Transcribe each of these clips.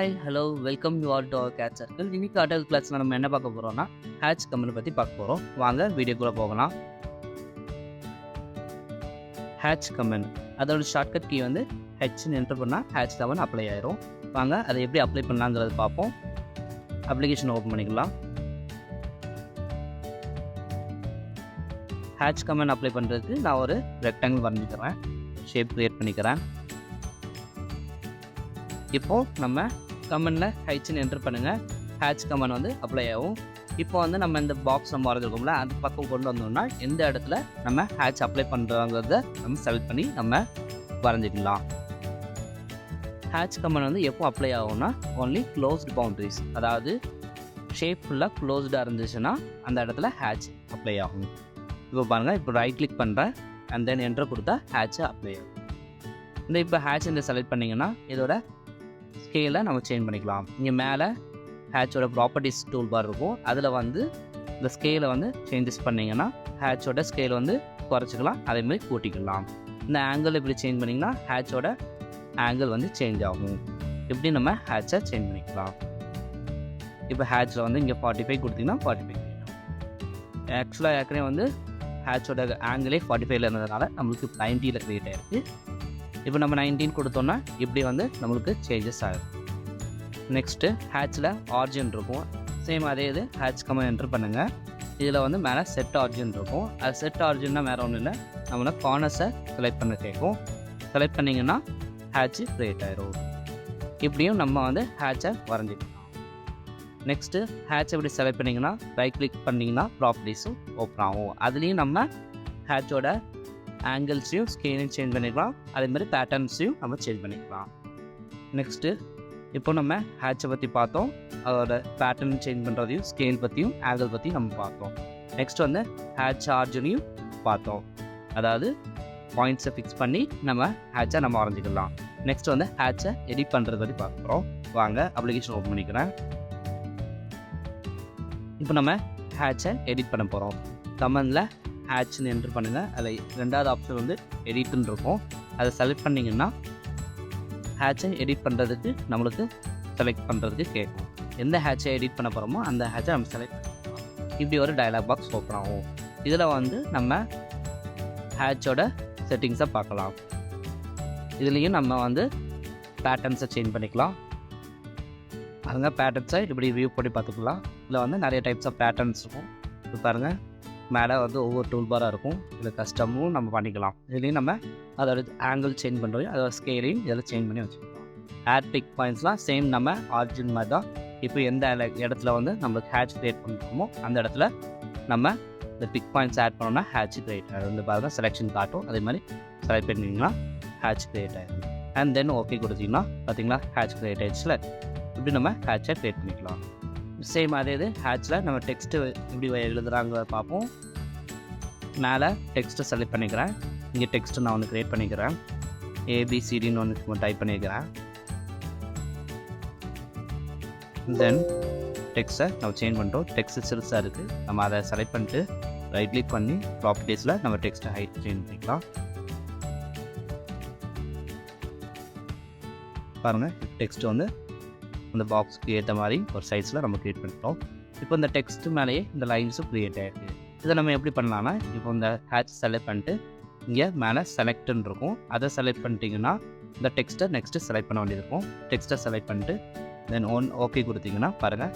Hi hello welcome you all to our CAD circle. இன்னைக்கு AUTOCAD கிளாஸில் நம்ம என்ன பார்க்க போகிறோம்னா ஹேட்ச் கமெண்ட் பற்றி பார்க்க போகிறோம். வாங்க வீடியோக்குள்ளே போகலாம். ஹேட்ச் கமெண்ட் அதோட ஷார்ட்கட் கீ வந்து ஹெச்னு என்டர் பண்ணால் ஹேட்ச் கமெண்ட் அப்ளை ஆயிரும். வாங்க அதை எப்படி அப்ளை பண்ணலாங்கிறது பார்ப்போம். அப்ளிகேஷன் ஓப்பன் பண்ணிக்கலாம். ஹேட்ச் கமெண்ட் அப்ளை பண்ணுறதுக்கு நான் ஒரு ரெக்டாங்கிள் வரைஞ்சிக்கிறேன், ஷேப் க்ரியேட் பண்ணிக்கிறேன். இப்போது நம்ம கமெண்டில் ஹைட்ஸ்ன்னு என்டர் பண்ணுங்கள், ஹேட்ச் கமெண்ட் வந்து அப்ளை ஆகும். இப்போ வந்து நம்ம இந்த பாக்ஸ் நம்ம வரைஞ்சிருக்கோம்ல, அந்த பக்கம் கொண்டு வந்தோம்னா எந்த இடத்துல நம்ம ஹேட்ச் அப்ளை பண்ணுறோங்கிறத நம்ம செலக்ட் பண்ணி நம்ம வரைஞ்சிக்கலாம். ஹேட்ச் கமெண்ட் வந்து எப்போ அப்ளை ஆகும்னா ஒன்லி க்ளோஸ்டு பவுண்ட்ரிஸ், அதாவது ஷேப் ஃபுல்லாக க்ளோஸ்டாக இருந்துச்சுன்னா அந்த இடத்துல ஹேட்ச் அப்ளை ஆகும். இப்போ பாருங்கள், இப்போ ரைட் கிளிக் பண்ணுறேன் அண்ட் தென் என்டர் கொடுத்தா ஹேட்ச் அப்ளை ஆகும். இந்த இப்போ ஹேட்ச் இந்த செலக்ட் பண்ணிங்கன்னா இதோட ஸ்கேலை நம்ம சேஞ்ச் பண்ணிக்கலாம். இங்கே மேலே ஹேட்சோட ப்ராப்பர்ட்டிஸ் டூல் பார் இருக்கும், அதில் வந்து இந்த ஸ்கேலை வந்து சேஞ்சஸ் பண்ணிங்கன்னா ஹேட்சோட ஸ்கேல் வந்து குறைச்சிக்கலாம், அதேமாதிரி கூட்டிக்கலாம். இந்த ஆங்கிள் இப்படி சேஞ்ச் பண்ணிங்கன்னா ஹேட்சோட ஆங்கிள் வந்து சேஞ்ச் ஆகும். இப்படி நம்ம ஹேட்சை சேஞ்ச் பண்ணிக்கலாம். இப்போ ஹேட்சில் வந்து இங்கே 45 கொடுத்திங்கன்னா 45. ஆக்சுவலாக ஏற்கனவே வந்து ஹேட்சோட ஆங்கிளே 45 இருந்ததுனால நம்மளுக்கு 90 க்ரியேட் ஆகிருக்கு. இப்போ நம்ம 19 கொடுத்தோன்னா இப்படி வந்து நம்மளுக்கு சேஞ்சஸ் ஆகும். நெக்ஸ்ட்டு ஹேட்சில் ஆர்ஜின் இருக்கும், சேம் அதே இது ஹேட்ச் கமெண்ட் என்டர் பண்ணுங்கள். இதில் வந்து மேலே செட் ஆர்ஜின் இருக்கும். அது செட் ஆர்ஜின்னா வேறு ஒன்றும் இல்லை, நம்மளை கார்னர்ஸை செலக்ட் பண்ண கேட்கும். செலக்ட் பண்ணிங்கன்னா ஹேட்ச் க்ரியேட் ஆகிரும். இப்படியும் நம்ம வந்து ஹேட்சை வரைஞ்சிக்கலாம். நெக்ஸ்ட்டு ஹேட்ச் எப்படி செலக்ட் பண்ணிங்கன்னா ரைட் கிளிக் பண்ணிங்கன்னா ப்ராப்பர்ட்டிஸும் ஓப்பன் ஆகும். அதுலேயும் நம்ம ஹேட்சோட ஆங்கிள்ஸையும் ஸ்கேலையும் சேஞ்ச் பண்ணிக்கலாம், அதேமாதிரி பேட்டர்ன்ஸையும் நம்ம சேஞ்ச் பண்ணிக்கலாம். நெக்ஸ்ட்டு இப்போ நம்ம ஹேட்சை பற்றி பார்த்தோம், அதோட பேட்டர்ன் சேஞ்ச் பண்ணுறதையும் ஸ்கேல் பற்றியும் ஆங்கிள் பற்றியும் நம்ம பார்த்தோம். நெக்ஸ்ட் வந்து ஹேட்ச் ஆர்ஜினையும் பார்த்தோம், அதாவது பாயிண்ட்ஸை ஃபிக்ஸ் பண்ணி நம்ம ஹேட்சை நம்ம வரைஞ்சிக்கலாம். நெக்ஸ்ட் வந்து ஹேட்சை எடிட் பண்ணுறது பற்றி பார்க்குறோம். வாங்க அப்ளிகேஷன் ஓப்பன் பண்ணிக்கிறேன். இப்போ நம்ம ஹேட்சை எடிட் பண்ண போகிறோம். கமெண்டில் ஹேட்ச்னு என்டர் பண்ணுங்கள், அதில் ரெண்டாவது ஆப்ஷன் வந்து எடிட்னு இருக்கும், அதை செலக்ட் பண்ணிங்கன்னா ஹேட்சை எடிட் பண்ணுறதுக்கு நம்மளுக்கு செலக்ட் பண்ணுறதுக்கு கேட்கும். எந்த ஹேட்சை எடிட் பண்ண போகிறோமோ அந்த ஹேட்சை நம்ம செலக்ட் பண்ணிக்கலாம். இப்படி ஒரு டயலாக் பாக்ஸ் ஓப்பன் ஆகும். இதில் வந்து நம்ம ஹேட்சோட செட்டிங்ஸை பார்க்கலாம். இதுலேயும் நம்ம வந்து பேட்டர்ன்ஸை சேஞ்ச் பண்ணிக்கலாம். பாருங்க, பேட்டர்ன்ஸை இப்படி வியூ பண்ணி பார்த்துக்கலாம். இதில் வந்து நிறைய டைப்ஸ் ஆஃப் பேட்டர்ன்ஸ் இருக்கும். இப்போ பாருங்கள், மேலே வந்து ஒவ்வொரு டூல் பாராக இருக்கும், இதில் கஸ்டமும் நம்ம பண்ணிக்கலாம். இதுலேயும் நம்ம அதோட ஆங்கிள் சேஞ்ச் பண்ணுறோம், அதோட ஸ்கேலையும் இதில் சேஞ்ச் பண்ணி வச்சுக்கலாம். ஆட் பிக் பாயிண்ட்ஸ்லாம் சேம் நம்ம ஆர்ஜின் மாதிரி தான். இப்போ எந்த இடத்துல வந்து நம்மளுக்கு ஹேட்ச் க்ரியேட் பண்ணுறோமோ அந்த இடத்துல நம்ம இந்த பிக் பாயிண்ட்ஸ் ஆட் பண்ணோம்னா ஹேட்ச் க்ரியேட் ஆகிடும். இந்த பாருங்கள், செலெக்ஷன் காட்டும், அதே மாதிரி செலக்ட் பண்ணிங்கன்னா ஹேட்ச் க்ரியேட் ஆகிடும். அண்ட் தென் ஓகே கொடுத்தீங்கன்னா பார்த்தீங்களா ஹேட்ச் க்ரியேட் ஆகிடுச்சுல. இப்படி நம்ம ஹேட்சை க்ரியேட் பண்ணிக்கலாம். சேம் அதே இது ஹேட்சில் நம்ம டெக்ஸ்ட்டு எப்படி எழுதுகிறாங்க பார்ப்போம். மேலே டெக்ஸ்ட்டை செலக்ட் பண்ணிக்கிறேன். இங்கே டெக்ஸ்ட்டு நான் ஒன்று க்ரியேட் பண்ணிக்கிறேன், ஏபிசிடின்னு ஒன்று டைப் பண்ணிக்கிறேன். தென் டெக்ஸ்ட்டை நம்ம சேஞ்ச் பண்ணுறோம். டெக்ஸ்ட் சிறுசாக இருக்குது, நம்ம அதை செலக்ட் பண்ணிட்டு ரைட் கிளிக் பண்ணி ப்ராப்பர்ட்டிஸில் நம்ம டெக்ஸ்ட்டை ஹைட் சேஞ்ச் பண்ணிக்கலாம். பாருங்கள், டெக்ஸ்ட்டு வந்து அந்த பாக்ஸுக்கு ஏற்ற மாதிரி ஒரு சைஸில் நம்ம க்ரியேட் பண்ணிட்டோம். இப்போ இந்த டெக்ஸ்ட்டு மேலேயே இந்த லைன்ஸும் க்ரியேட் ஆகிருக்கு. இதை நம்ம எப்படி பண்ணலாம்னா, இப்போ இந்த ஹேட்ச் செலக்ட் பண்ணிட்டு இங்கே மேலே செலக்ட்னு இருக்கும், அதை செலக்ட் பண்ணிட்டீங்கன்னா இந்த டெக்ஸ்ட்டை நெக்ஸ்ட்டு செலக்ட் பண்ண வேண்டியது இருக்கும். டெக்ஸ்ட்டை செலக்ட் பண்ணிட்டு தென் ஓகே கொடுத்தீங்கன்னா பாருங்கள்,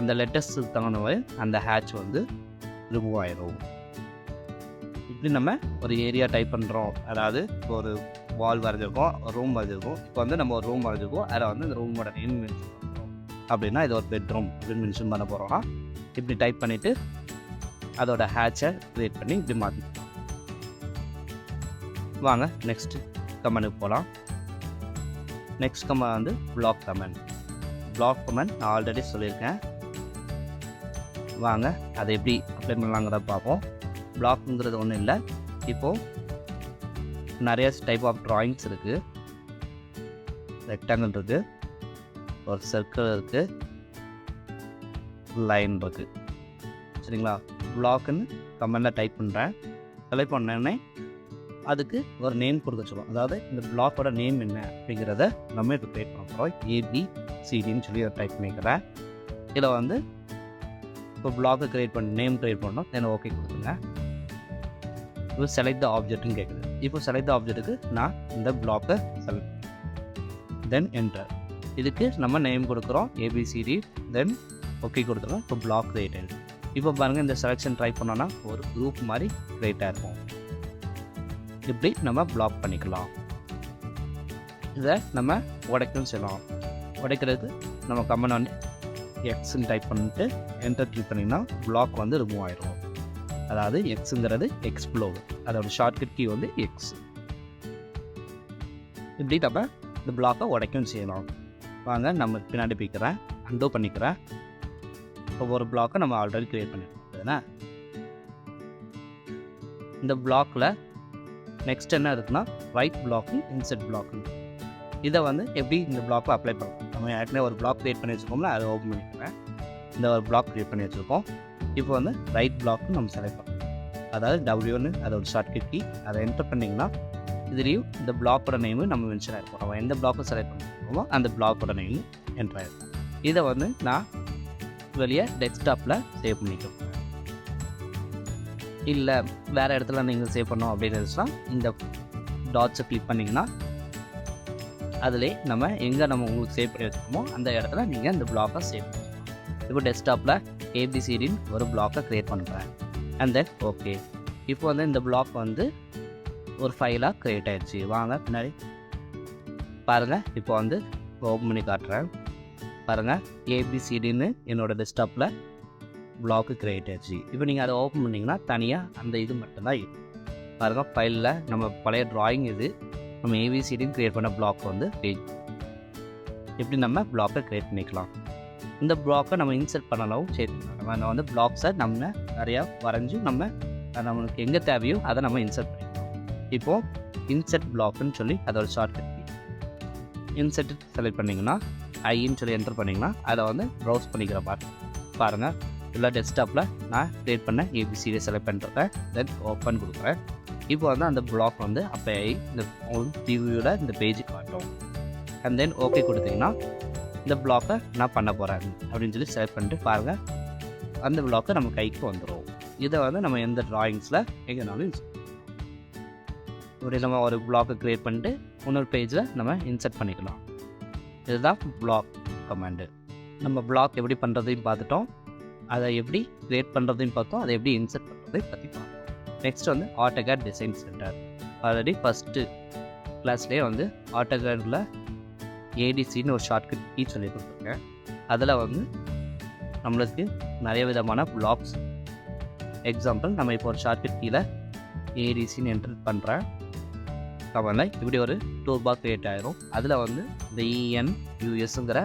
அந்த லெட்டர்ஸ் தகுந்த அந்த ஹேட்ச் வந்து ரிமூவ் ஆகிடும். இப்படி நம்ம ஒரு ஏரியா டைப் பண்ணுறோம், அதாவது இப்போ ஒரு வால் வரைஞ்சிருக்கோம், ஒரு ரூம் வரைஞ்சிருக்கோம். இப்போ வந்து நம்ம ஒரு ரூம் வரைஞ்சிருக்கோம், அதில் வந்து இந்த ரூமோட நேம் மென்ஷன் பண்ணுறோம் அப்படின்னா இது ஒரு பெட்ரூம் அப்படின்னு மென்ஷன் பண்ண போகிறோம்னா இப்படி டைப் பண்ணிவிட்டு அதோட ஹேட்சை க்ரியேட் பண்ணி இப்படி மாற்றிக்கலாம். வாங்க நெக்ஸ்ட் கமெண்ட்டுக்கு போகலாம். நெக்ஸ்ட் கமெண்ட் வந்து பிளாக் கமெண்ட். பிளாக் கமெண்ட் நான் ஆல்ரெடி சொல்லியிருக்கேன். வாங்க அதை எப்படி அப்ளை பண்ணலாங்கிறத பார்ப்போம். பிளாக்குங்கிறது ஒன்றும் இல்லை, இப்போது நிறைய டைப் ஆஃப் ட்ராயிங்ஸ் இருக்குது. ரெக்டாங்கிள் இருக்குது, ஒரு சர்க்கிள் இருக்குது, லைன் இருக்குது, சரிங்களா. பிளாக்குன்னு கமெண்டில் டைப் பண்ணுறேன். செலக்ட் பண்ணோடனே அதுக்கு ஒரு நேம் கொடுக்க சொல்லுவோம். அதாவது இந்த பிளாக்கோட நேம் என்ன அப்படிங்கிறத நம்ம இப்போ க்ரியேட் பண்ண போகிறோம். ABCDன்னு சொல்லி டைப் பண்ணிக்கிறேன். இதில் வந்து இப்போ பிளாக்கை க்ரியேட் பண்ணி நேம் க்ரியேட் பண்ணோம். தென் ஓகே கொடுத்துங்க. இப்போ செலக்ட் த ஆப்ஜெக்ட்னு கேட்குது. இப்போ செலக்ட் த ஆப்ஜெக்ட்டுக்கு நான் இந்த பிளாக்கை செலக்ட் தென் என்டர். இதுக்கு நம்ம நேம் கொடுக்குறோம் ABCD. தென் ஓகே கொடுத்துருவோம். இப்போ பிளாக் க்ரியேட் ஆகிடுது. இப்போ பாருங்கள், இந்த செலெக்ஷன் ட்ரை பண்ணோன்னா ஒரு குரூப் மாதிரி க்ரியேட் ஆகிருக்கும். இப்படி நம்ம பிளாக் பண்ணிக்கலாம். இதை நம்ம உடைக்கணும்னு சொல்லலாம். உடைக்கிறதுக்கு நம்ம கமெண்ட் வந்து எக்ஸ்ன்னு டைப் பண்ணிட்டு என்டர் கிளிக் பண்ணிங்கன்னா பிளாக் வந்து ரிமூவ் ஆகிடும். அதாவது எக்ஸுங்கிறது எக்ஸ்ப்ளோர், அதோட ஷார்ட்கட் கீ வந்து எக்ஸ். இப்படி நம்ம இந்த பிளாக்கை உடைக்கணும் செய்யலாம். வாங்க நம்ம பின்னாடி போய்க்கிறேன், அண்டோ பண்ணிக்கிறேன். ஒவ்வொரு பிளாக்கை நம்ம ஆல்ரெடி க்ரியேட் பண்ணியிருக்கோம். இந்த பிளாக்கில் நெக்ஸ்ட் என்ன இருக்குன்னா ரைட் பிளாக்கு, இன்செர்ட் பிளாக்கு. இதை வந்து எப்படி இந்த பிளாக்கை அப்ளை பண்ணலாம். நம்ம ஏற்கனவே ஒரு பிளாக் க்ரியேட் பண்ணி வச்சுருக்கோம்ல, அதை ஓப்பன் பண்ணிக்கிறேன். இந்த ஒரு பிளாக் க்ரியேட் பண்ணி வச்சுருக்கோம். இப்போ வந்து ரைட் பிளாக்கு நம்ம செலக்ட் பண்ணலாம். அதாவது W1 அதோட ஷார்ட்கட் கீ, அதை என்டர் பண்ணிங்கன்னா இதுலேயும் இந்த பிளாக்கோட நேமு நம்ம மென்ஷன் ஆகிருக்கும். நம்ம எந்த பிளாக்கை செலக்ட் பண்ணிருக்கோமோ அந்த பிளாக்கோட நேமு என்டர் ஆகிருக்கும். இதை வந்து நான் வெளியே டெஸ்க்டாப்பில் சேவ் பண்ணிக்கிறோம். இல்லை வேறு இடத்துல நீங்கள் சேவ் பண்ணோம் அப்படின்னு இருந்துச்சுன்னா இந்த டாட்ஸை கிளிக் பண்ணிங்கன்னா அதிலே நம்ம எங்கே நம்ம உங்களுக்கு சேவ் பண்ணி வச்சுக்கோமோ அந்த இடத்துல நீங்கள் இந்த பிளாக்கை சேவ் பண்ணிக்கலாம். இப்போ டெஸ்க்டாப்பில் ABCDன்னு ஒரு பிளாக்கை க்ரியேட் பண்ணுறேன். And then okay. இப்போ வந்து இந்த பிளாக் வந்து ஒரு ஃபைலாக க்ரியேட் ஆகிடுச்சு. வாங்க பின்னாடி பாருங்கள். இப்போ வந்து ஓப்பன் பண்ணி காட்டுறேன். பாருங்கள், ABCDன்னு என்னோடய டெஸ்க்டாப்பில் பிளாக்கு க்ரியேட் ஆகிடுச்சு. இப்போ நீங்கள் அதை ஓப்பன் பண்ணிங்கன்னா தனியாக அந்த இது மட்டும்தான் இருக்கும். பாருங்கள், ஃபைலில் நம்ம பழைய ட்ராயிங் இது நம்ம ABCDன்னு க்ரியேட் பண்ண பிளாக் வந்து பேஜ். எப்படி நம்ம பிளாக்கை க்ரியேட் பண்ணிக்கலாம். இந்த பிளாக்கை நம்ம இன்சர்ட் பண்ணலாம். சரி, நம்ம வந்து பிளாக்ஸை நம்ம நிறையா வரைஞ்சி நம்மளுக்கு எங்கே தேவையோ அதை நம்ம இன்சர்ட் பண்ணிக்கலாம். இப்போது இன்சர்ட் பிளாக்குன்னு சொல்லி அதோட ஷார்ட்கட் இன்சர்ட் செலக்ட் பண்ணிங்கன்னா ஐன்னு சொல்லி என்டர் பண்ணிங்கன்னா அதை வந்து ப்ரௌஸ் பண்ணிக்கிற பாருங்கள். இல்லை டெஸ்க்டாப்பில் நான் க்ரியேட் பண்ண ABCD செலக்ட் பண்ணிருக்கேன். தென் ஓப்பன் கொடுக்குறேன். இப்போ வந்து அந்த பிளாக் வந்து அப்போ இந்த டிவியோட இந்த பேஜ் காட்டும். அண்ட் தென் ஓகே கொடுத்தீங்கன்னா இந்த பிளாக்கை நான் பண்ண போகிறேன் அப்படின்னு சொல்லி செலக்ட் பண்ணிட்டு பாருங்கள், அந்த பிளாக்கை நம்ம கைக்கு வந்துடும். இதை வந்து நம்ம எந்த ட்ராயிங்ஸில் எங்கேனாலும் யூஸ் இப்படி நம்ம ஒரு பிளாக்கை க்ரியேட் பண்ணிட்டு இன்னொரு பேஜில் நம்ம இன்சர்ட் பண்ணிக்கலாம். இதுதான் பிளாக் கமாண்டு. நம்ம பிளாக் எப்படி பண்ணுறதையும் பார்த்துட்டோம், அதை எப்படி க்ரியேட் பண்ணுறதையும் பார்த்தோம், அதை எப்படி இன்சர்ட் பண்ணுறதையும் பற்றி பார்த்தோம். நெக்ஸ்ட் வந்து AutoCAD design centre. Already first கிளாஸ்லேயே வந்து AutoCADல ADCன்னு ஒரு ஷார்ட்கட் கீ சொல்லி கொடுத்துருக்கேன். அதில் வந்து நம்மளுக்கு நிறைய விதமான பிளாக்ஸ். எக்ஸாம்பிள், நம்ம இப்போ ஒரு ஷார்ட்கட் கீழே ADCன்னு என்டர் பண்ணுறேன். கமெண்ட்ல இப்படி ஒரு டூல் பார் க்ரியேட் ஆகிரும். அதில் வந்து இந்த ENUSங்கிற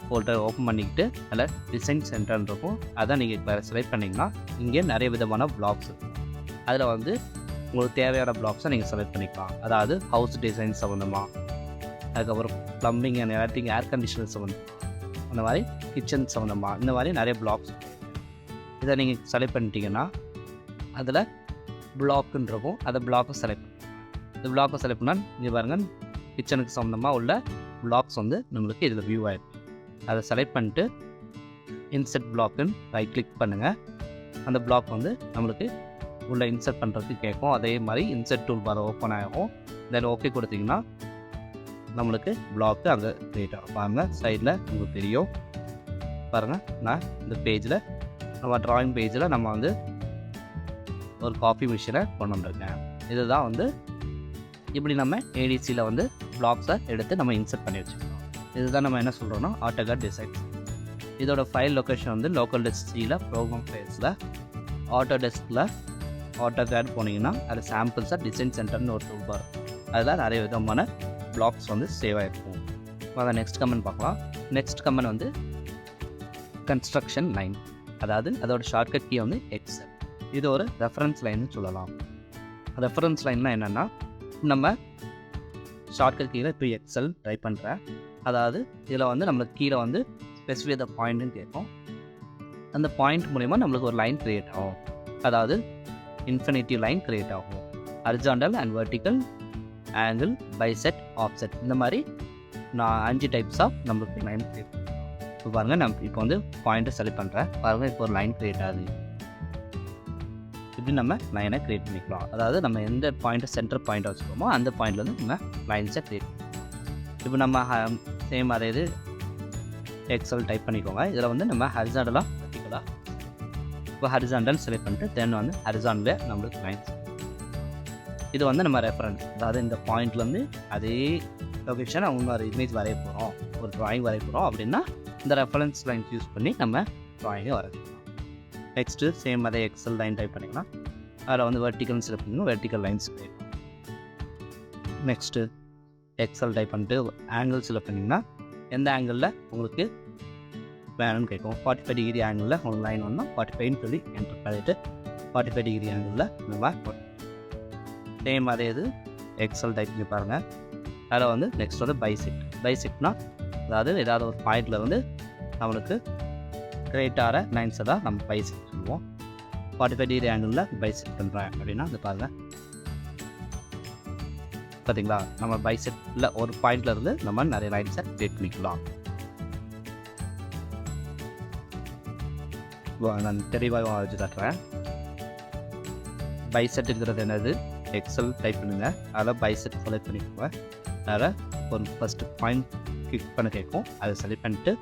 ஃபோல்டர் ஓப்பன் பண்ணிக்கிட்டு அதில் டிசைன் சென்டர்னு இருக்கும். அதை நீங்கள் செலக்ட் பண்ணிங்கன்னா இங்கே நிறைய விதமான பிளாக்ஸ் இருக்கும். அதில் வந்து உங்களுக்கு தேவையான பிளாக்ஸை நீங்கள் செலக்ட் பண்ணிக்கலாம். அதாவது ஹவுஸ் டிசைன் சம்மந்தமாக, அதுக்கப்புறம் plumbing and electric, air conditioner சம்மந்தமாக, அந்த மாதிரி கிச்சன் சம்மந்தமாக, இந்த மாதிரி நிறைய பிளாக்ஸ். இதை நீங்கள் செலக்ட் பண்ணிட்டீங்கன்னா அதில் பிளாக்குன்னு இருக்கும். அதை பிளாக்கை செலக்ட் பண்ணுங்கள். இந்த பிளாக்கை செலக்ட் பண்ணால் இங்கே பாருங்கள், கிச்சனுக்கு சம்மந்தமாக உள்ள பிளாக்ஸ் வந்து நம்மளுக்கு இதில் வியூ ஆகிருக்கு. அதை செலக்ட் பண்ணிட்டு இன்சர்ட் பிளாக்குன்னு ரைட் கிளிக் பண்ணுங்கள். அந்த பிளாக் வந்து நம்மளுக்கு உள்ளே இன்சர்ட் பண்ணுறதுக்கு கேட்கும். அதே மாதிரி இன்சர்ட் டூல் பார் ஓப்பன் ஆகும். தென் ஓகே கொடுத்தீங்கன்னா நம்மளுக்கு பிளாக்கு அங்கே க்ரியேட் ஆகும். பாருங்கள், சைடில் உங்களுக்கு தெரியும். பாருங்கள், நான் இந்த பேஜில் நம்ம ட்ராயிங் பேஜில் நம்ம வந்து ஒரு காஃபி மிஷினை கொண்டு வந்திருக்கேன். இதுதான் வந்து இப்படி நம்ம ADCயில் வந்து பிளாக்ஸை எடுத்து நம்ம இன்சர்ட் பண்ணி வச்சுக்கலாம். இதுதான் நம்ம என்ன சொல்கிறோன்னா AutoCAD டிசைன். இதோட ஃபைல் லொக்கேஷன் வந்து லோக்கல் டெஸ்கில் ப்ரோக்ராம் ஃபைல்ஸில் ஆட்டோடெஸ்கில் AutoCAD போனீங்கன்னா அது சாம்பிள்ஸாக டிசைன் சென்டர்னு ஒரு டூல் பார், அதில் நிறைய விதமான பிளாக்ஸ் வந்து சேவ் ஆகிருக்கும். அதை நெக்ஸ்ட் கமெண்ட் பார்க்கலாம். நெக்ஸ்ட் கமெண்ட் வந்து கன்ஸ்ட்ரக்ஷன் லைன். அதாவது அதோட ஷார்ட்கட் கீ வந்து எக்ஸல். இது ஒரு ரெஃபரன்ஸ் லைன்னு சொல்லலாம். ரெஃபரன்ஸ் லைன்னா என்னென்னா, நம்ம ஷார்ட்கட் கீழே இப்போ எக்ஸல் டைப் பண்ணுறேன். அதாவது இதில் வந்து நம்மளுக்கு கீழே வந்து ஸ்பெசிஃபை த பாயிண்ட்டுன்னு கேட்கும். அந்த பாயிண்ட் மூலிமா நம்மளுக்கு ஒரு லைன் க்ரியேட் ஆகும். அதாவது இன்ஃபினிட்டிவ் லைன் க்ரியேட் ஆகும். Horizontal and vertical, angle, bisect, offset. இந்த மாதிரி நான் 5 டைப்ஸ் ஆஃப் நம்மளுக்கு லைன் கிரியேட். இப்போ பாருங்கள், நம்ம இப்போ வந்து பாயிண்ட்டை செலக்ட் பண்ணுறேன். பாருங்கள், இப்போ ஒரு லைன் கிரியேட் ஆகுது. இப்படி நம்ம லைனை கிரியேட் பண்ணிக்கலாம். அதாவது நம்ம எந்த பாயிண்ட்டை சென்டர் பாயிண்ட்டை வச்சுக்கோமோ அந்த பாயிண்ட்டில் வந்து நம்ம லைன்ஸை கிரியேட் பண்ணலாம். இப்போ நம்ம சேம் அதே இது எக்ஸல் டைப் பண்ணிக்கோங்க. இதில் வந்து நம்ம ஹரிசாண்டலாக வெர்டிக்கலாக, இப்போ ஹரிசாண்டல் செலக்ட் பண்ணிட்டு தென் வந்து ஹரிசாண்டலே நம்மளுக்கு லைன்ஸ். இது வந்து நம்ம ரெஃபரன்ஸ், அதாவது இந்த பாயிண்ட்லேருந்து அதே லொக்கேஷன் அவங்க ஒரு இமேஜ் வரைய போகிறோம், ஒரு ட்ராயிங் வரைய போகிறோம் அப்படின்னா இந்த ரெஃபரன்ஸ் லைன்ஸ் யூஸ் பண்ணி நம்ம ட்ராயிங்கை வரைஞ்சிக்கலாம். நெக்ஸ்ட்டு சேம் அதே எக்ஸல் லைன் டைப் பண்ணிக்கலாம். அதில் வந்து வெர்டிக்கல்னு செலக்ட் பண்ணணும், vertical lines create. Next XL type பண்ணிட்டு ஆங்கிள் செலக்ட் பண்ணிங்கன்னா எந்த ஆங்கிளில் உங்களுக்கு வேணும்னு கேட்கும். 45 டிகிரி ஆங்கிளில் உங்களுக்கு லைன் வரணும். 45 சொல்லி என்டர் பண்ணிவிட்டு 45 டிகிரி ஆங்கிளில் நம்ம சேம் அதே இது எக்ஸல் டைப் பண்ணி பாருங்கள். அதில் வந்து நெக்ஸ்ட் வந்து பைசெக்ட்னா அதாவது ஏதாவது ஒரு பாயிண்டில் வந்து நம்மளுக்கு கிரியேட் ஆகிற லைன்ஸை தான் நம்ம பைசெக்ட் சொல்லுவோம். 45 டிகிரி ஆங்கிளில் பைசெக்ட் பண்ணுறேன் அப்படின்னா அது பாருங்கள், பார்த்தீங்களா, நம்ம பைசெக்டில் ஒரு பாயிண்டில் இருந்து நம்ம நிறைய லைன்ஸை கிரியேட் பண்ணிக்கலாம். நான் தெளிவாக வச்சு தட்டுறேன். பைசெட்டுங்கிறது என்னது, எக்ஸல் டைப் பண்ணுங்கள். அதில் பைசெட் செலக்ட் பண்ணிக்கோங்க. அதில் ஒரு ஃபஸ்ட்டு பாயிண்ட் கிளிக் பண்ண கேட்கும், அதை செலக்ட் பண்ணிட்டு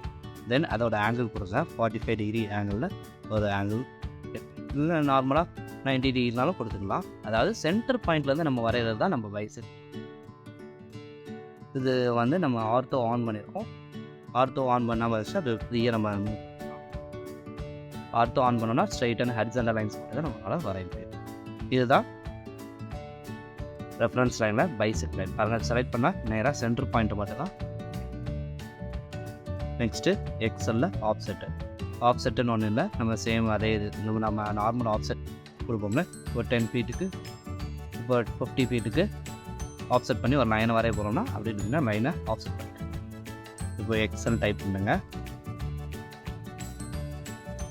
தென் அதோட ஆங்கிள் கொடுங்க. 45 டிகிரி ஆங்கிளில் ஒரு ஆங்கிள், இல்லை நார்மலாக 90 டிகிரினாலும் கொடுத்துக்கலாம். அதாவது சென்டர் பாயிண்ட்லேருந்து நம்ம வரைகிறது தான் நம்ம பைசெட். இது வந்து நம்ம ஆர்த்தோ ஆன் பண்ணியிருக்கோம். ஆர்த்தோ ஆன் பண்ணாமல் வச்சு அது ஃப்ரீயாக நம்ம ஆர்த்தோ ஆன் பண்ணோன்னா ஸ்ட்ரைட் அண்ட் ஹரிசாண்டல் லைன்ஸ் மட்டும் தான் நம்மளால் வரைய முடியும். இதுதான் ரெஃபரன்ஸ் லைனில் பைசெட் லைன். பாருங்கள், செலக்ட் பண்ணால் நேராக சென்டர் பாயிண்ட்டு மட்டும் தான். நெக்ஸ்ட்டு எக்ஸலில் ஆஃப்செட்டுன்னு ஒன்றும் இல்லை, நம்ம சேம் அதே இது நம்ம நார்மல் ஆஃப்செட் கொடுப்போம்ல. ஒரு 10 ஃபீட்டுக்கு இப்போ 50 ஃபீட்டுக்கு ஆஃப்செட் பண்ணி ஒரு லைனை வரைய போகிறோம்னா அப்படின்னா லைனை ஆஃப்செட் பண்ணிட்டேன். இப்போ எக்ஸல் டைப் பண்ணுங்க.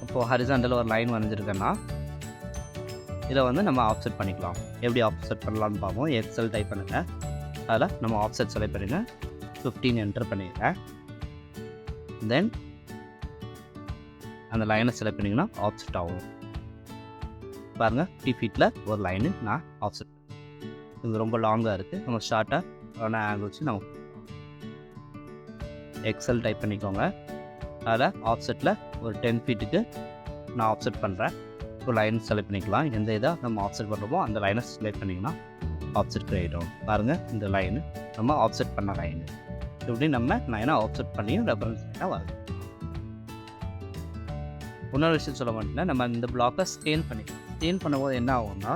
இப்போது ஹரிசாண்டல் ஒரு லைன் வரைஞ்சிருக்கேன்னா இதை வந்து நம்ம ஆஃப்செட் பண்ணிக்கலாம். எப்படி ஆஃப்செட் பண்ணலான்னு பார்ப்போம். எக்ஸல் டைப் பண்ணுங்கள். அதில் நம்ம ஆஃப்செட் செலக்ட் பண்ணிங்க, 15 என்டர் பண்ணிடுறேன். தென் அந்த லைனை செலக்ட் பண்ணிங்கன்னா ஆஃப்செட் ஆகும். பாருங்கள், 50 ஃபீட்டில் ஒரு லைனு நான் ஆஃப்செட். இது ரொம்ப லாங்காக இருக்குது, நம்ம ஷார்ட்டாக ஆங்கிள் வச்சு நம்ம எக்ஸல் டைப் பண்ணிக்கோங்க. அதில் ஆஃப்செட்டில் ஒரு 10 ஃபீட்டுக்கு நான் ஆஃப்செட் பண்ணுறேன். ஒரு லைன் செலக்ட் பண்ணிக்கலாம். எந்த இதாக நம்ம ஆஃப்செட் பண்ணுறோமோ அந்த லைனை செலக்ட் பண்ணிங்கன்னா ஆஃப்செட் கிரியேட் ஆகும். பாருங்கள், இந்த லைனு நம்ம ஆஃப்செட் பண்ண லைனு. இப்படி நம்ம லைனை ஆஃப்செட் பண்ணியும் ரெஃபரன்ஸ் லைனாக வரும். இன்னொரு விஷயம் சொல்ல மாட்டேன்னா, நம்ம இந்த பிளாக்கை ஸ்கேல் பண்ணிக்கலாம். ஸ்கேல் பண்ணும்போது என்ன ஆகும்னா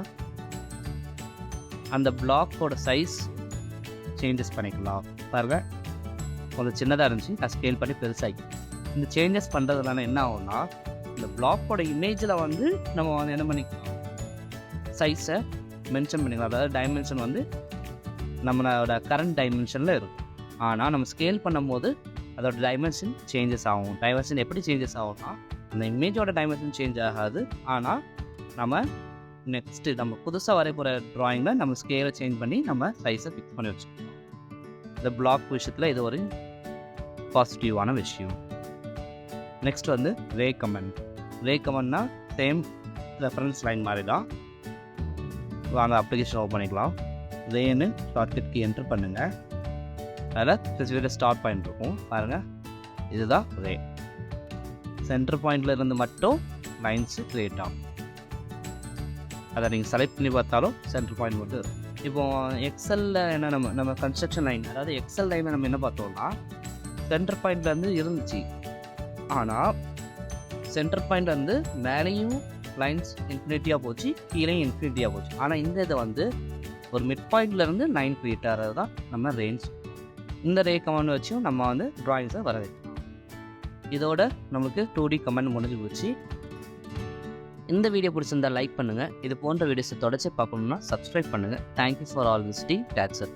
அந்த பிளாக்கோட சைஸ் சேஞ்சஸ் பண்ணிக்கலாம். பாருங்கள், கொஞ்சம் சின்னதாக இருந்துச்சு, நான் ஸ்கேல் பண்ணி பெருசாகி இந்த சேஞ்சஸ் பண்ணுறதுனால என்ன ஆகும்னா இந்த பிளாக்கோட இமேஜில் வந்து நம்ம வந்து என்ன பண்ணிக்கலாம், சைஸை மென்ஷன் பண்ணிக்கலாம். அதாவது டைமென்ஷன் வந்து நம்மளோட கரண்ட் டைமென்ஷனில் இருக்கும். ஆனால் நம்ம ஸ்கேல் பண்ணும்போது அதோட டைமென்ஷன் சேஞ்சஸ் ஆகும். டைமென்ஷன் எப்படி சேஞ்சஸ் ஆகும்னா அந்த இமேஜோட டைமென்ஷன் சேஞ்ச் ஆகாது. ஆனால் நம்ம நெக்ஸ்ட்டு நம்ம புதுசாக வரைய போகிற ட்ராயிங்கில் நம்ம ஸ்கேலை சேஞ்ச் பண்ணி நம்ம சைஸை ஃபிக்ஸ் பண்ணி வச்சுக்கலாம். இந்த பிளாக் விஷயத்தில் இது ஒரு பாசிட்டிவான விஷயம். நெக்ஸ்ட் வந்து ரே கமெண்ட்னா சேம் ரெஃபரன்ஸ் லைன் மாதிரி தான். வாங்க அப்ளிகேஷன் ஓப்பன் பண்ணிக்கலாம். ரேன்னு ஷார்ட்கட் கீ என்டர் பண்ணுங்கள். அதில் ஸ்பெசிஃபிக்காக ஸ்டார்ட் பாயிண்ட் இருக்கும். பாருங்கள், இதுதான் ரே. சென்டர் பாயிண்டில் இருந்து மட்டும் லைன்ஸு க்ரியேட் ஆகும். அதை நீங்கள் செலக்ட் பண்ணி பார்த்தாலும் சென்டர் பாயிண்ட் மட்டும் இருக்கும். இப்போது எக்ஸலில் என்ன நம்ம கன்ஸ்ட்ரக்ஷன் லைன், அதாவது எக்ஸல் லைனில் நம்ம என்ன பார்த்தோம்னா சென்டர் பாயிண்ட்லேருந்து இருந்துச்சு. ஆனால் சென்டர் பாயிண்ட் வந்து மேலேயும் லைன்ஸ் இன்ஃபினிட்டியாக போச்சு, கீழேயும் இன்ஃபினிட்டியாக போச்சு. ஆனால் இந்த இதை வந்து ஒரு மிட் பாயிண்ட்லேருந்து லைன் க்ரியேட் ஆகிறது தான் நம்ம ரேஞ்ச். இந்த ரே கமெண்ட் வச்சும் நம்ம வந்து ட்ராயிங்ஸை வர வைக்கலாம். இதோட நமக்கு 2D கமெண்ட் முடிஞ்சு போச்சு. இந்த வீடியோ பிடிச்சிருந்தால் லைக் பண்ணுங்கள். இது போன்ற வீடியோஸை தொடர்ச்சி பார்க்கணுன்னா சப்ஸ்கிரைப் பண்ணுங்கள். Thank you for all visiting. That's it.